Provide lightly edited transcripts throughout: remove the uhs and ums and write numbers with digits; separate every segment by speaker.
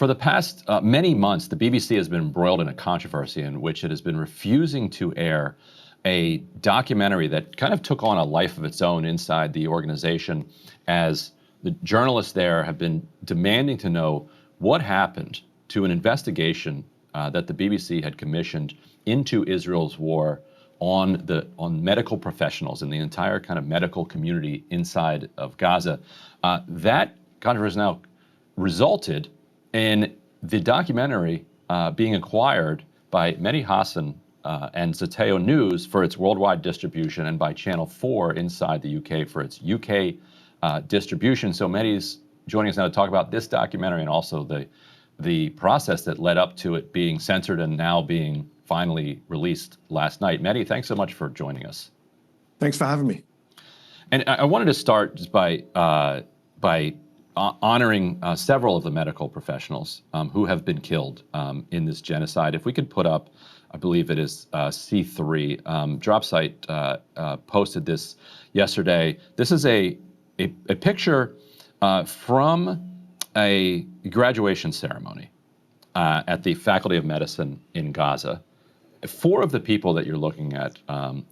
Speaker 1: For the past many months, the BBC has been embroiled in a controversy in which it has been refusing to air a documentary that kind of took on a life of its own inside the organization, as the journalists there have been demanding to know what happened to an investigation that the BBC had commissioned into Israel's war on medical professionals and the entire kind of medical community inside of Gaza. That controversy now resulted in the documentary being acquired by Mehdi Hasan and Zeteo News for its worldwide distribution, and by Channel 4 inside the UK for its UK distribution. So Mehdi's joining us now to talk about this documentary and also the process that led up to it being censored and now being finally released last night. Mehdi, thanks so much for joining us.
Speaker 2: Thanks for having me.
Speaker 1: And I wanted to start just by honoring several of the medical professionals who have been killed in this genocide. If we could put up, I believe it is C3, Dropsite posted this yesterday. This is a picture from a graduation ceremony at the Faculty of Medicine in Gaza. Four of the people that you're looking at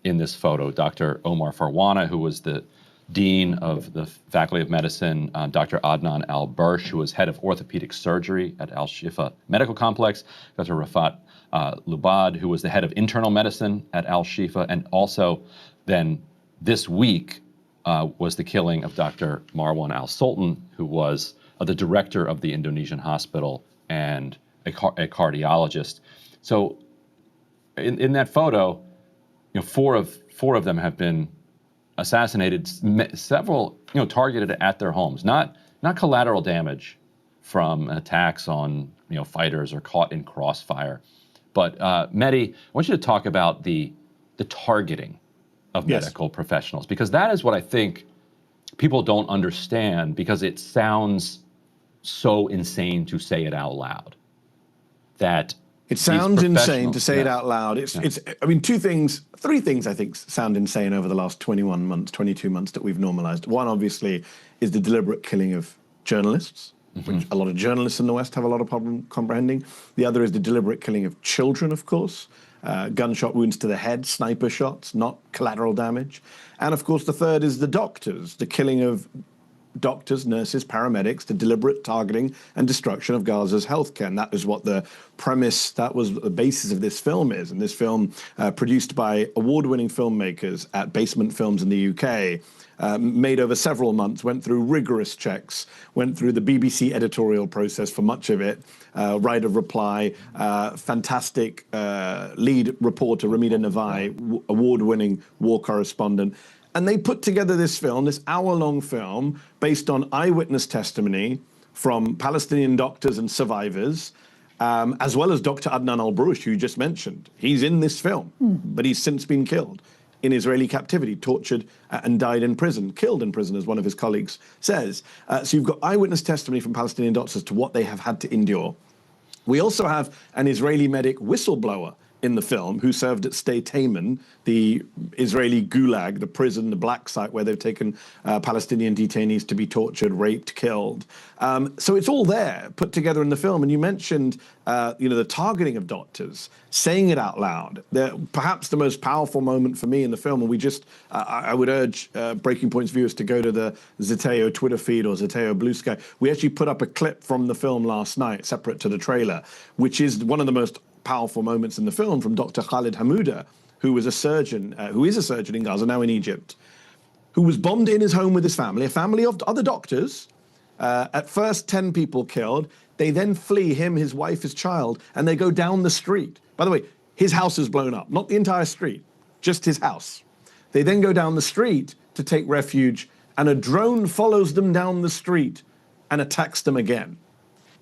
Speaker 1: in this photo, Dr. Omar Farwana, who was the Dean of the Faculty of Medicine, Dr. Adnan Al-Bursh, who was head of orthopedic surgery at Al-Shifa Medical Complex, Dr. Rafat Lubad, who was the head of internal medicine at Al-Shifa, and also then this week was the killing of Dr. Marwan Al-Sultan, who was the director of the Indonesian hospital and a cardiologist. So in that photo, four of them have been assassinated, several targeted at their homes, not collateral damage from attacks on fighters or caught in crossfire. But Mehdi, I want you to talk about the targeting of medical professionals, because that is what I think people don't understand, because it sounds so insane to say it out loud. That
Speaker 2: it sounds insane to say it out loud. It's I mean, three things I think sound insane over the last 21 months, 22 months that we've normalized. One, obviously, is the deliberate killing of journalists, which a lot of journalists in the West have a lot of problem comprehending. The other is the deliberate killing of children, of course. Gunshot wounds to the head, sniper shots, not collateral damage. And of course, the third is the doctors, the killing of doctors, nurses, paramedics, the deliberate targeting and destruction of Gaza's healthcare. And that is what the premise, that was the basis of this film is. And this film, produced by award-winning filmmakers at Basement Films in the UK, made over several months, went through rigorous checks, went through the BBC editorial process for much of it, right of reply, fantastic lead reporter, Ramita Navai, award-winning war correspondent. And they put together this film, this hour-long film, based on eyewitness testimony from Palestinian doctors and survivors, as well as Dr. Adnan Al-Bursh, who you just mentioned. He's in this film, but he's since been killed in Israeli captivity, tortured and died in prison, killed in prison, as one of his colleagues says. So you've got eyewitness testimony from Palestinian doctors as to what they have had to endure. We also have an Israeli medic whistleblower in the film who served at Stay Taman, the Israeli gulag, the prison, the black site where they've taken Palestinian detainees to be tortured, raped, killed. So it's all there, put together in the film. And you mentioned, the targeting of doctors, saying it out loud. Perhaps the most powerful moment for me in the film, and we just, I would urge Breaking Point's viewers to go to the Zeteo Twitter feed or Zeteo Blue Sky. We actually put up a clip from the film last night, separate to the trailer, which is one of the most powerful moments in the film, from Dr. Khalid Hamouda, who is a surgeon in Gaza, now in Egypt, who was bombed in his home with his family, a family of other doctors. At first, 10 people killed. They then flee, him, his wife, his child, and they go down the street. By the way, his house is blown up, not the entire street, just his house. They then go down the street to take refuge, and a drone follows them down the street and attacks them again.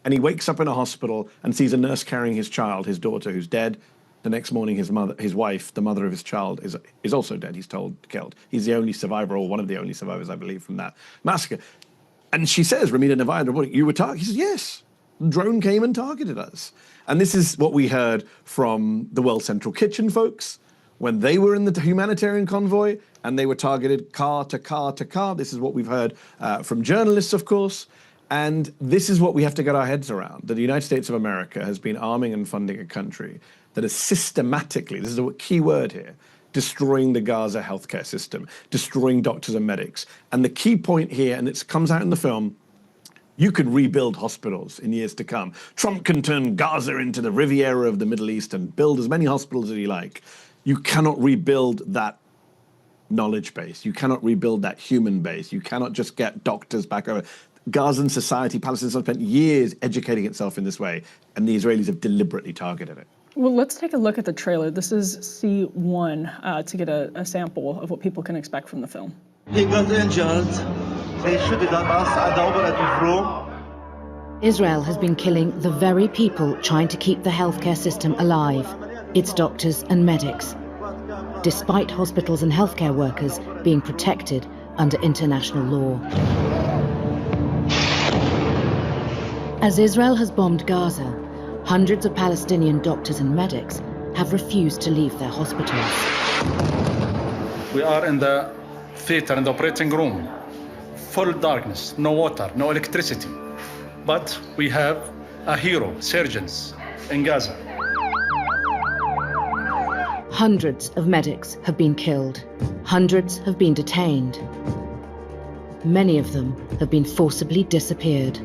Speaker 2: And he wakes up in a hospital and sees a nurse carrying his child, his daughter, who's dead. The next morning, his wife, the mother of his child, is also dead. He's told, killed. He's the only survivor, or one of the only survivors, I believe, from that massacre. And she says, Ramita Navai, you were targeted? He says, yes. The drone came and targeted us. And this is what we heard from the World Central Kitchen folks when they were in the humanitarian convoy and they were targeted car to car to car. This is what we've heard from journalists, of course. And this is what we have to get our heads around, that the United States of America has been arming and funding a country that is systematically, this is a key word here, destroying the Gaza healthcare system, destroying doctors and medics. And the key point here, and it comes out in the film, you could rebuild hospitals in years to come. Trump can turn Gaza into the Riviera of the Middle East and build as many hospitals as he like. You cannot rebuild that knowledge base. You cannot rebuild that human base. You cannot just get doctors back over. Gazan society, Palestine has spent years educating itself in this way, and the Israelis have deliberately targeted it.
Speaker 3: Well, let's take a look at the trailer. This is C1 to get a sample of what people can expect from the film.
Speaker 4: He got injured. They shot at us at the operative room.
Speaker 5: Israel has been killing the very people trying to keep the healthcare system alive, its doctors and medics, despite hospitals and healthcare workers being protected under international law. As Israel has bombed Gaza, hundreds of Palestinian doctors and medics have refused to leave their hospitals.
Speaker 6: We are in the theater, in the operating room, full darkness, no water, no electricity. But we have a hero, surgeons in Gaza.
Speaker 5: Hundreds of medics have been killed. Hundreds have been detained. Many of them have been forcibly disappeared.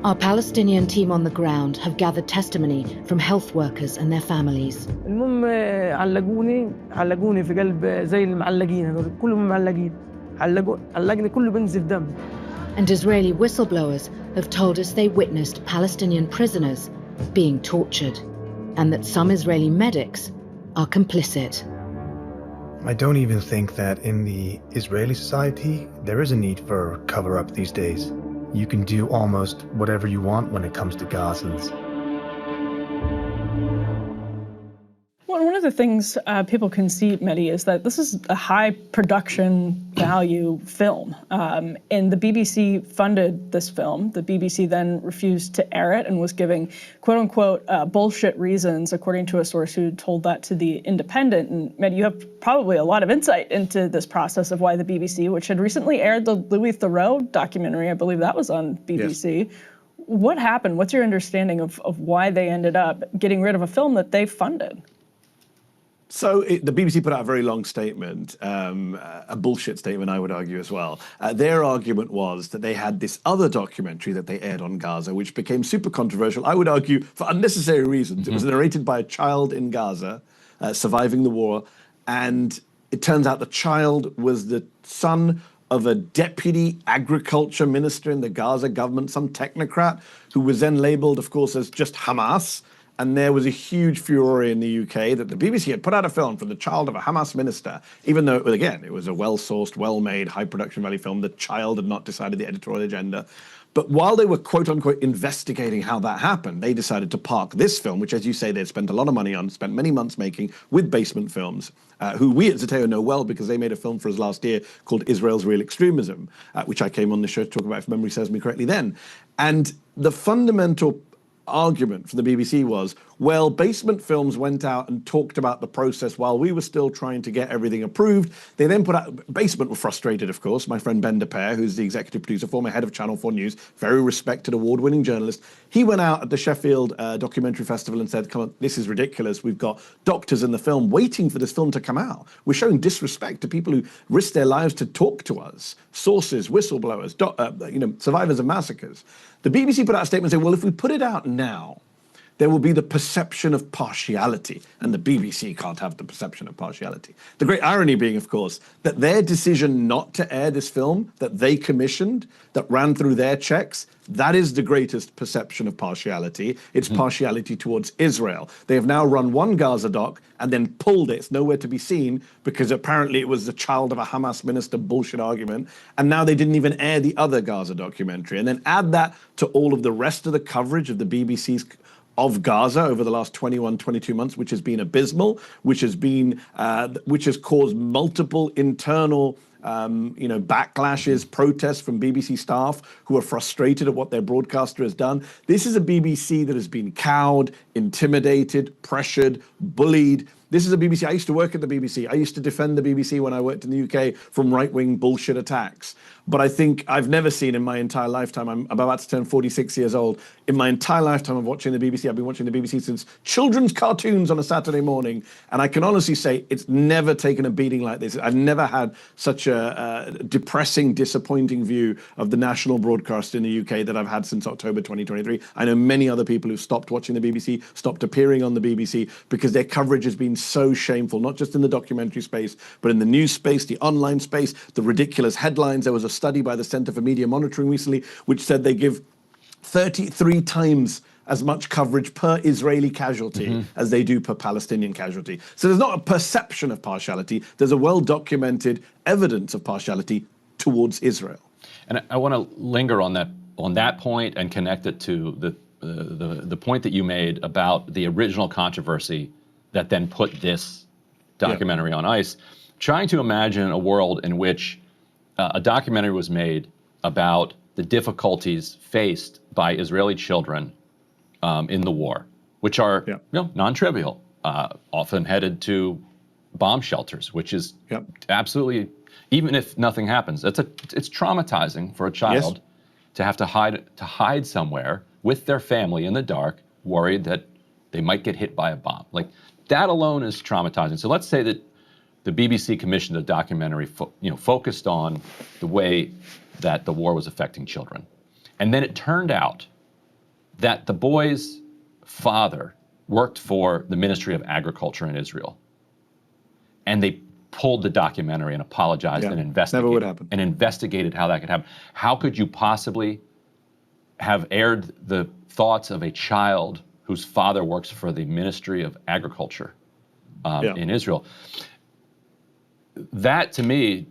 Speaker 5: Our Palestinian team on the ground have gathered testimony from health workers and their families.
Speaker 7: المهم علقوني في قلب زي المعلقين هذول كلهم معلقين علقني كله بنزف دم.
Speaker 5: And Israeli whistleblowers have told us they witnessed Palestinian prisoners being tortured, and that some Israeli medics are complicit.
Speaker 8: I don't even think that in the Israeli society there is a need for cover-up these days. You can do almost whatever you want when it comes to Gazans.
Speaker 3: Well, one of the things people can see, Mehdi, is that this is a high production value film. And the BBC funded this film. The BBC then refused to air it and was giving quote unquote bullshit reasons, according to a source who told that to The Independent. And Mehdi, you have probably a lot of insight into this process of why the BBC, which had recently aired the Louis Theroux documentary, I believe that was on BBC. Yes. What happened? What's your understanding of why they ended up getting rid of a film that they funded?
Speaker 2: So the BBC put out a very long statement, a bullshit statement, I would argue as well. Their argument was that they had this other documentary that they aired on Gaza, which became super controversial, I would argue, for unnecessary reasons. Mm-hmm. It was narrated by a child in Gaza, surviving the war, and it turns out the child was the son of a deputy agriculture minister in the Gaza government, some technocrat, who was then labeled, of course, as just Hamas. And there was a huge furor in the UK that the BBC had put out a film for the child of a Hamas minister, even though, again, it was a well-sourced, well-made, high-production value film. The child had not decided the editorial agenda. But while they were, quote-unquote, investigating how that happened, they decided to park this film, which, as you say, they'd spent a lot of money on, spent many months making, with Basement Films, who we at Zeteo know well because they made a film for us last year called Israel's Real Extremism, which I came on the show to talk about, if memory serves me correctly then. And the fundamental argument for the BBC was, well, Basement Films went out and talked about the process while we were still trying to get everything approved. They then put out, Basement were frustrated, of course. My friend Ben DePere, who's the executive producer, former head of Channel 4 News, very respected, award-winning journalist, he went out at the Sheffield Documentary Festival and said, come on, this is ridiculous. We've got doctors in the film waiting for this film to come out. We're showing disrespect to people who risk their lives to talk to us, sources, whistleblowers, survivors of massacres. The BBC put out a statement saying, well, if we put it out now, there will be the perception of partiality, and the BBC can't have the perception of partiality. The great irony being, of course, that their decision not to air this film that they commissioned, that ran through their checks, that is the greatest perception of partiality. It's partiality towards Israel. They have now run one Gaza doc and then pulled it. It's nowhere to be seen because apparently it was the child of a Hamas minister bullshit argument. And now they didn't even air the other Gaza documentary. And then add that to all of the rest of the coverage of the BBC's of Gaza over the last 21, 22 months, which has been abysmal, which has caused multiple internal backlashes, protests from BBC staff who are frustrated at what their broadcaster has done. This is a BBC that has been cowed, intimidated, pressured, bullied. This is a BBC. I used to work at the BBC. I used to defend the BBC when I worked in the UK from right-wing bullshit attacks. But I think I've never seen in my entire lifetime, I'm about to turn 46 years old, in my entire lifetime of watching the BBC, I've been watching the BBC since children's cartoons on a Saturday morning, and I can honestly say it's never taken a beating like this. I've never had such a depressing, disappointing view of the national broadcast in the UK that I've had since October 2023. I know many other people who've stopped watching the BBC, stopped appearing on the BBC, because their coverage has been so shameful, not just in the documentary space, but in the news space, the online space, the ridiculous headlines. There was a study by the Center for Media Monitoring recently which said they give 33 times as much coverage per Israeli casualty as they do per Palestinian casualty. So there's not a perception of partiality, there's a well-documented evidence of partiality towards Israel.
Speaker 1: And I want to linger on that point and connect it to the point that you made about the original controversy that then put this documentary on ice. Trying to imagine a world in which a documentary was made about the difficulties faced by Israeli children in the war, which are non-trivial, often headed to bomb shelters, which is absolutely, even if nothing happens, it's traumatizing for a child to have to hide somewhere with their family in the dark, worried that they might get hit by a bomb. Like, that alone is traumatizing. So let's say that the BBC commissioned a documentary, focused on the way that the war was affecting children. And then it turned out that the boy's father worked for the Ministry of Agriculture in Israel. And they pulled the documentary and apologized and investigated.
Speaker 2: Never would happen.
Speaker 1: And investigated how that could happen. How could you possibly have aired the thoughts of a child whose father works for the Ministry of Agriculture in Israel? That, to me,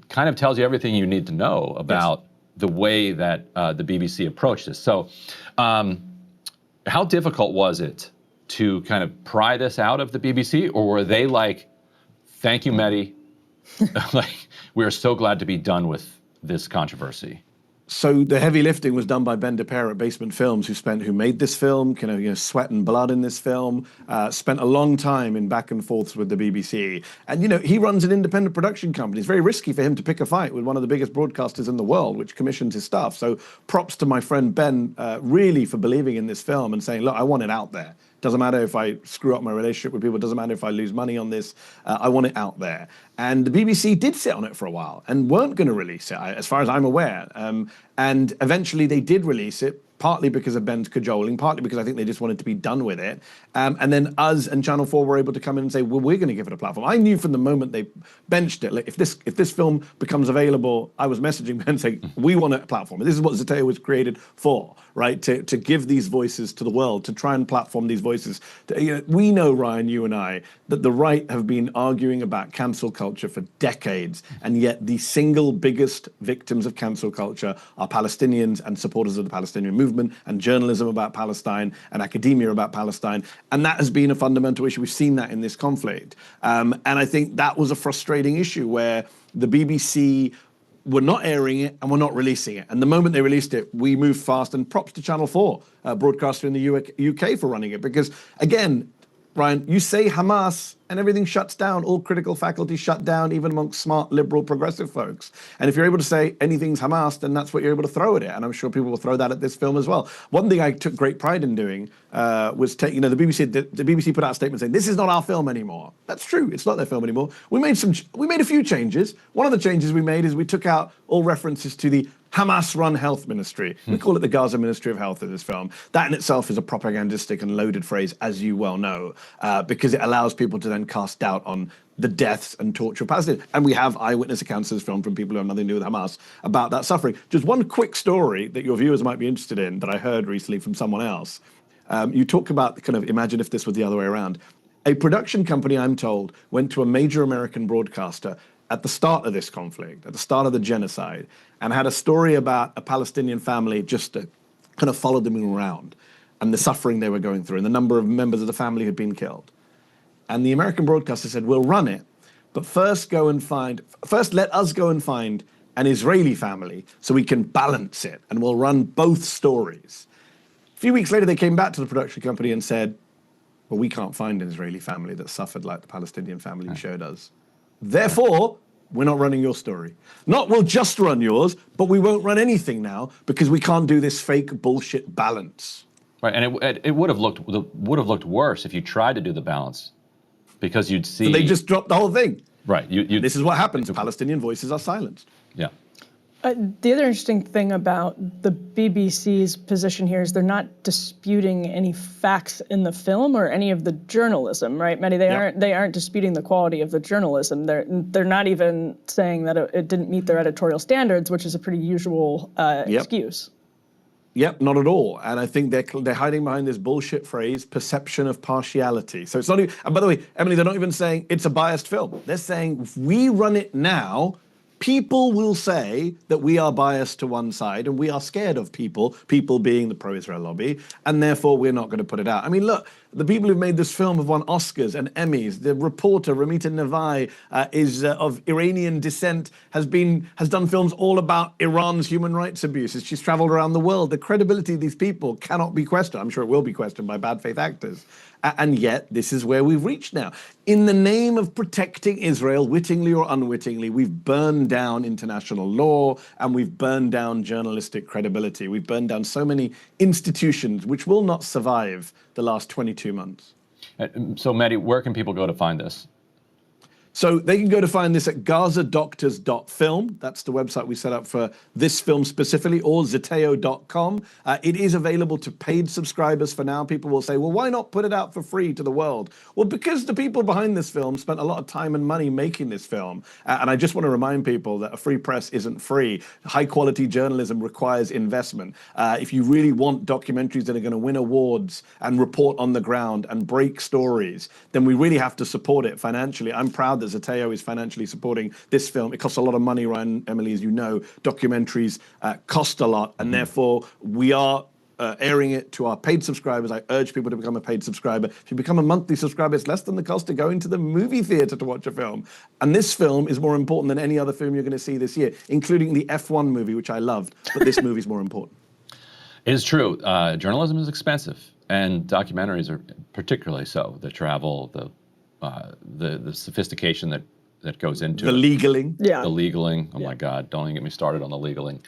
Speaker 1: kind of tells you everything you need to know about the way that the BBC approached this. So how difficult was it to kind of pry this out of the BBC? Or were they like, thank you, Mehdi, like, we're so glad to be done with this controversy?
Speaker 2: So the heavy lifting was done by Ben DePere at Basement Films, who made this film, sweat and blood in this film, spent a long time in back and forths with the BBC. And, he runs an independent production company. It's very risky for him to pick a fight with one of the biggest broadcasters in the world, which commissions his stuff. So props to my friend Ben, really, for believing in this film and saying, look, I want it out there. Doesn't matter if I screw up my relationship with people. Doesn't matter if I lose money on this. I want it out there. And the BBC did sit on it for a while and weren't going to release it, as far as I'm aware. And eventually they did release it, partly because of Ben's cajoling, partly because I think they just wanted to be done with it. And then us and Channel 4 were able to come in and say, well, we're going to give it a platform. I knew from the moment they benched it, like, if this film becomes available, I was messaging Ben saying, we want a platform. This is what Zeteo was created for, right? To give these voices to the world, to try and platform these voices. We know, Ryan, you and I, that the right have been arguing about cancel culture for decades, and yet the single biggest victims of cancel culture are Palestinians and supporters of the Palestinian movement, and journalism about Palestine and academia about Palestine. And that has been a fundamental issue. We've seen that in this conflict. And I think that was a frustrating issue where the BBC were not airing it and were not releasing it. And the moment they released it, we moved fast, and props to Channel 4, broadcaster in the UK, for running it. Because, again, Ryan, you say Hamas and everything shuts down. All critical faculty shut down, even amongst smart, liberal, progressive folks. And if you're able to say anything's Hamas, then that's what you're able to throw at it. And I'm sure people will throw that at this film as well. One thing I took great pride in doing was take, the BBC put out a statement saying, this is not our film anymore. That's true. It's not their film anymore. We made a few changes. One of the changes we made is we took out all references to the Hamas-run health ministry. We call it the Gaza Ministry of Health in this film. That in itself is a propagandistic and loaded phrase, as you well know, because it allows people to then cast doubt on the deaths and torture of Palestinians. And we have eyewitness accounts of this film from people who have nothing to do with Hamas about that suffering. Just one quick story that your viewers might be interested in that I heard recently from someone else. You talk about kind of, imagine if this was the other way around. A production company, I'm told, went to a major American broadcaster at the start of this conflict, at the start of the genocide, and had a story about a Palestinian family just to kind of follow them around and the suffering they were going through and the number of members of the family who'd been killed. And the American broadcaster said, we'll run it, but first let us go and find an Israeli family so we can balance it, and we'll run both stories. few weeks later, they came back to the production company and said, well, we can't find an Israeli family that suffered like the Palestinian family you showed us. Therefore, we're not running your story. Not we'll just run yours, but we won't run anything now because we can't do this fake bullshit balance.
Speaker 1: Right, and it would have looked worse if you tried to do the balance, because you'd see.
Speaker 2: So they just dropped the whole thing.
Speaker 1: Right.
Speaker 2: This is what happens. Palestinian voices are silenced.
Speaker 1: Yeah.
Speaker 3: The other interesting thing about the BBC's position here is they're not disputing any facts in the film or any of the journalism, right, Mehdi? They aren't disputing the quality of the journalism. They're not even saying that it didn't meet their editorial standards, which is a pretty usual excuse.
Speaker 2: Yep, not at all. And I think they're hiding behind this bullshit phrase, perception of partiality. So it's not even, and by the way, Emily, they're not even saying it's a biased film. They're saying if we run it now, people will say that we are biased to one side and we are scared of people being the pro-Israel lobby, and therefore we're not going to put it out. I mean, look, the people who've made this film have won Oscars and Emmys. The reporter, Ramita Navai, is of Iranian descent, has done films all about Iran's human rights abuses. She's traveled around the world. The credibility of these people cannot be questioned. I'm sure it will be questioned by bad faith actors. And yet, this is where we've reached now. In the name of protecting Israel, wittingly or unwittingly, we've burned down international law and we've burned down journalistic credibility. We've burned down so many institutions which will not survive the last 22 months.
Speaker 1: So, Mehdi, where can people go to find this?
Speaker 2: So they can go to find this at gazadoctors.film. That's the website we set up for this film specifically, or zeteo.com. It is available to paid subscribers for now. People will say, well, why not put it out for free to the world? Well, because the people behind this film spent a lot of time and money making this film. And I just want to remind people that a free press isn't free. High quality journalism requires investment. If you really want documentaries that are going to win awards and report on the ground and break stories, then we really have to support it financially. I'm proud that Zeteo is financially supporting this film. It costs a lot of money, Ryan, Emily, as you know. Documentaries cost a lot, and therefore we are airing it to our paid subscribers. I urge people to become a paid subscriber. If you become a monthly subscriber, it's less than the cost of going to the movie theater to watch a film. And this film is more important than any other film you're going to see this year, including the F1 movie, which I loved, but this movie is more important.
Speaker 1: It is true. Journalism is expensive, and documentaries are particularly so. The travel, the sophistication that goes into
Speaker 2: the legaling.
Speaker 1: The legaling. Oh my God, don't even get me started on the legaling.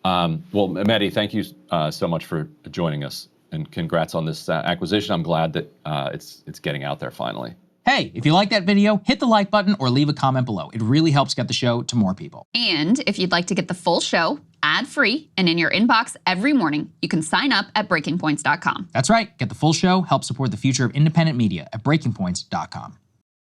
Speaker 1: Well, Mehdi, thank you so much for joining us, and congrats on this acquisition. I'm glad that it's getting out there finally.
Speaker 9: Hey, if you like that video, hit the like button or leave a comment below. It really helps get the show to more people.
Speaker 10: And if you'd like to get the full show ad-free and in your inbox every morning, you can sign up at breakingpoints.com.
Speaker 9: That's right. Get the full show, help support the future of independent media at breakingpoints.com.